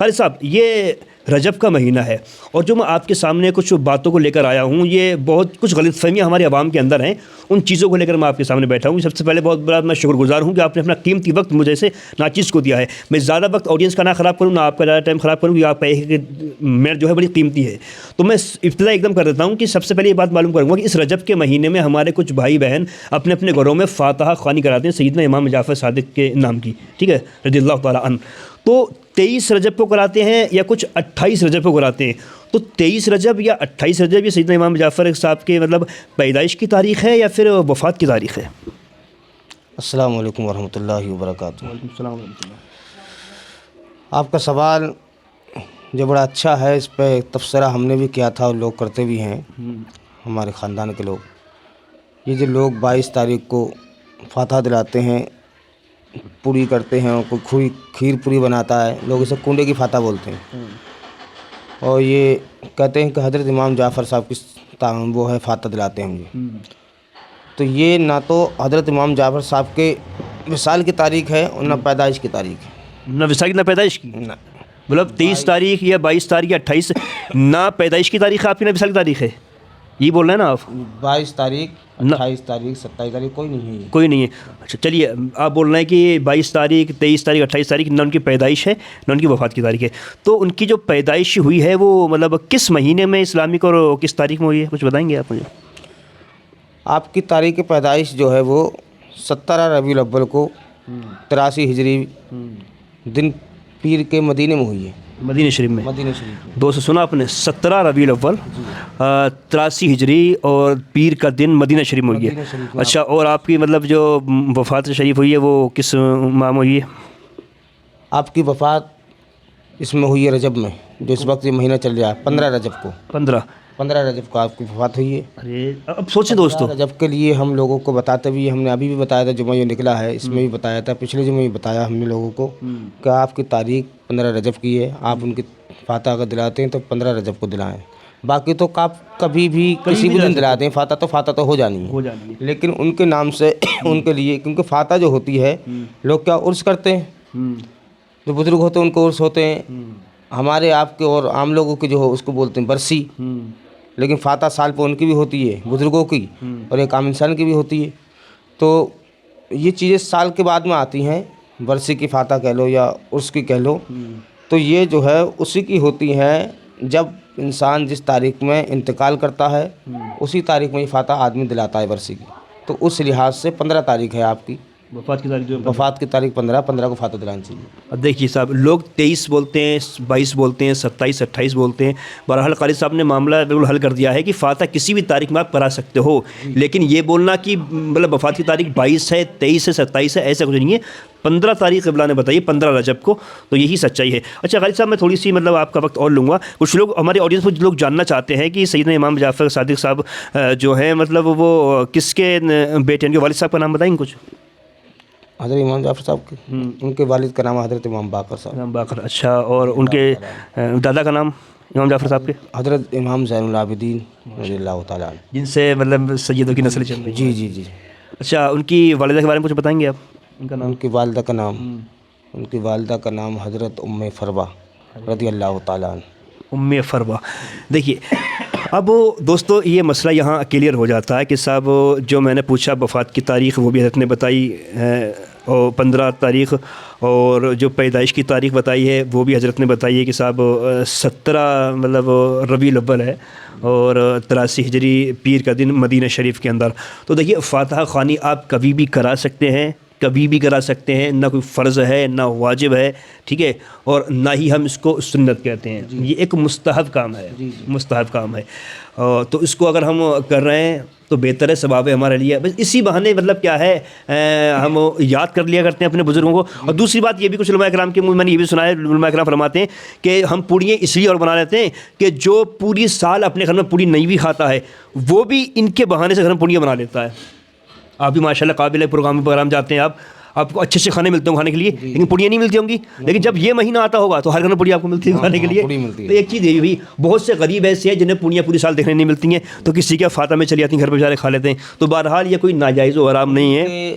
خالد صاحب، یہ رجب کا مہینہ ہے اور جو میں آپ کے سامنے کچھ باتوں کو لے کر آیا ہوں، یہ بہت کچھ غلط فہمیاں ہمارے عوام کے اندر ہیں، ان چیزوں کو لے کر میں آپ کے سامنے بیٹھا ہوں۔ سب سے پہلے بہت بڑا میں شکر گزار ہوں کہ آپ نے اپنا قیمتی وقت مجھے سے ناچیز کو دیا ہے۔ میں زیادہ وقت آڈینس کا نہ خراب کروں، نہ آپ کا زیادہ ٹائم خراب کروں، یا آپ کا ایک منٹ جو ہے بڑی قیمتی ہے، تو میں ابتدا ایک دم کر دیتا ہوں کہ سب سے پہلے یہ بات معلوم کروں گا کہ اس رجب کے مہینے میں ہمارے کچھ بھائی بہن اپنے اپنے گھروں میں فاتحہ خوانی کراتے ہیں سیدنا امام جعفر صادق کے نام کی، ٹھیک ہے، رضی اللہ تعالیٰ عنہ۔ تو 23 رجب کو کراتے ہیں یا کچھ 28 رجب کو کراتے ہیں، تو 23 رجب یا 28 رجب یہ سیدنا امام جعفر صاحب کے مطلب پیدائش کی تاریخ ہے یا پھر وفات کی تاریخ ہے؟ السلام علیکم ورحمۃ اللہ وبرکاتہ۔ وعلیکم السلام ورحمۃ اللہ۔ آپ کا سوال جو بڑا اچھا ہے، اس پہ تبصرہ ہم نے بھی کیا تھا اور لوگ کرتے بھی ہیں، ہمارے خاندان کے لوگ۔ یہ جو لوگ 22 تاریخ کو فاتحہ دلاتے ہیں، پوری کرتے ہیں، کوئی کھیر پوری بناتا ہے، لوگ اسے کنڈے کی فاتحہ بولتے ہیں، اور یہ کہتے ہیں کہ حضرت امام جعفر صاحب کی وہ ہے فاتحہ دلاتے ہیں مجھے۔ تو یہ نہ تو حضرت امام جعفر صاحب کے وصال کی تاریخ ہے اور نہ پیدائش کی تاریخ ہے۔ نہ وصال کی نہ پیدائش کی، نہ مطلب 23 تاریخ یا 22 تاریخ یا 28 نہ پیدائش کی تاریخ ہے آپ کی، نہ وصال کی تاریخ ہے، یہ بول رہے ہیں نا آپ؟ 22 تاریخ، 28 تاریخ، 27 تاریخ کوئی نہیں ہے، کوئی نہیں ہے۔ اچھا چلیے، آپ بول رہے ہیں کہ 22 تاریخ، 23 تاریخ، 28 تاریخ نہ ان کی پیدائش ہے نہ ان کی وفات کی تاریخ ہے۔ تو ان کی جو پیدائش ہوئی ہے وہ مطلب کس مہینے میں اسلامک اور کس تاریخ میں ہوئی ہے، کچھ بتائیں گے آپ مجھے؟ آپ کی تاریخ پیدائش جو ہے وہ 17 ربیع الاول کو 83 ہجری دن پیر کے مدینے میں ہوئی ہے، مدینہ شریف میں۔ مدینہ شریف میں۔ دوست سنا آپ نے، 17 ربیع الاول 83 ہجری اور پیر کا دن مدینہ شریف میں ہوئی ہے۔ مدینہ شریف میں۔ اچھا، اور آپ کی مطلب جو وفات شریف ہوئی ہے وہ کس ماہ میں ہوئی ہے؟ آپ کی وفات اس میں ہوئی ہے رجب میں، جو اس وقت یہ مہینہ چل رہا ہے، 15 رجب کو۔ 15 رجب کو آپ کی وفات ہوئی ہے۔ ارے اب سوچیں دوستو، رجب کے لیے ہم لوگوں کو بتاتے بھی، ہم نے ابھی بھی بتایا تھا، جمعہ جو نکلا ہے اس میں بھی بتایا تھا، پچھلے جمعہ بھی بتایا ہم نے لوگوں کو کہ آپ کی تاریخ 15 رجب کی ہے، آپ ان کی فاتحہ اگر دلاتے ہیں تو 15 رجب کو دلائیں، باقی تو آپ کبھی بھی کسی بھی دن دلاتے ہیں فاتحہ تو ہو جانی ہے، لیکن ان کے نام سے ان کے لیے، کیونکہ فاتحہ جو ہوتی ہے لوگ کیا عرس کرتے ہیں، جو بزرگ ہوتے ہیں ان کو عرس ہوتے ہیں، ہمارے آپ کے اور عام لوگوں کے جو ہو اس کو بولتے ہیں برسی، لیکن فاتحہ سال پہ ان کی بھی ہوتی ہے بزرگوں کی، اور ایک عام انسان کی بھی ہوتی ہے۔ تو یہ چیزیں سال کے بعد میں آتی ہیں، برسی کی فاتحہ کہہ لو یا عرس کی کہہ لو، تو یہ جو ہے اسی کی ہوتی ہیں جب انسان جس تاریخ میں انتقال کرتا ہے اسی تاریخ میں یہ فاتحہ آدمی دلاتا ہے برسی کی، تو اس لحاظ سے 15 تاریخ ہے آپ کی وفات کی تاریخ جو وفات کی تاریخ 15 کو فاتحہ دلانا چاہیے۔ اب دیکھیے صاحب، لوگ 23 بولتے ہیں، 22 بولتے ہیں، 27، 28 بولتے ہیں۔ بہرحال خالد صاحب نے معاملہ بالکل حل کر دیا ہے کہ فاتحہ کسی بھی تاریخ میں آپ کرا سکتے ہو، لیکن یہ بولنا کہ مطلب وفات کی تاریخ 22 ہے، 23 ہے، 27 ہے، ایسا کچھ نہیں ہے۔ 15 تاریخ قبلہ نے بتائی، 15 رجب کو، تو یہی سچائی ہے۔ اچھا خالد صاحب، میں تھوڑی سی مطلب آپ کا وقت اور لوں گا۔ کچھ لوگ ہمارے آڈینس میں لوگ جاننا چاہتے ہیں کہ سیدنا امام جعفر صادق صاحب جو ہیں مطلب وہ کس کے بیٹے، ان کے والد صاحب کا نام بتائیں گے کچھ؟ حضرت امام جعفر صاحب کے ان کے والد کا نام حضرت امام باقر صاحب۔ امام باقر، اچھا، اور ان کے دادا کا نام امام جعفر صاحب کے؟ حضرت امام زین العابدین رضی اللہ تعالیٰ عنہ، جن سے مطلب سیدوں کی نسل چل رہی ہے۔ جی جی جی۔ اچھا، ان کی والدہ کے بارے میں کچھ بتائیں گے آپ؟ ان کا نام؟ ان کی والدہ کا نام حضرت ام فروہ رضی اللہ تعالیٰ عنہ۔ ام فروہ۔ دیکھیے اب دوستو، یہ مسئلہ یہاں کلیئر ہو جاتا ہے کہ صاحب جو میں نے پوچھا وفات کی تاریخ وہ بھی حضرت نے بتائی ہے، اور 15 تاریخ، اور جو پیدائش کی تاریخ بتائی ہے وہ بھی حضرت نے بتائی ہے کہ صاحب 17 مطلب ربیع الاول ہے، اور 83 ہجری پیر کا دن مدینہ شریف کے اندر۔ تو دیکھیے، فاتحہ خوانی آپ کبھی بھی کرا سکتے ہیں، کبھی بھی کرا سکتے ہیں، نہ کوئی فرض ہے نہ واجب ہے، ٹھیک ہے، اور نہ ہی ہم اس کو سنت کہتے ہیں، یہ ایک مستحب کام ہے، مستحب کام ہے، تو اس کو اگر ہم کر رہے ہیں تو بہتر ہے، ثواب ہے ہمارے لیے۔ بس اسی بہانے مطلب کیا ہے، ہم یاد کر لیا کرتے ہیں اپنے بزرگوں کو۔ اور دوسری بات یہ بھی کچھ علماء کرام کے منہ میں نے یہ بھی سنا ہے، علماء کرام فرماتے ہیں کہ ہم پوڑیاں اس لیے اور بنا لیتے ہیں کہ جو پوری سال اپنے گھر میں پوری نہیں بھی کھاتا ہے وہ بھی ان کے بہانے سے گھر میں پوڑیاں بنا لیتا ہے۔ آپ بھی ماشاء اللہ قابل پروگرام جاتے ہیں، آپ کو اچھے کھانے ملتے ہوں کھانے کے لیے، لیکن پوڑیاں نہیں ملتی ہوں گی، لیکن جب یہ مہینہ آتا ہوگا تو ہر گھر میں پوڑی آپ کو ملتی ہے کھانے کے لیے۔ تو ایک چیز یہ بھی، بہت سے غریب ایسے ہیں جنہیں پوڑیاں پوری سال دیکھنے نہیں ملتی ہیں، تو کسی کے فاتحہ میں چلی جاتی ہیں، گھر پہ جا کے کھا لیتے ہیں۔ تو بہرحال یہ کوئی ناجائز و حرام نہیں ہے۔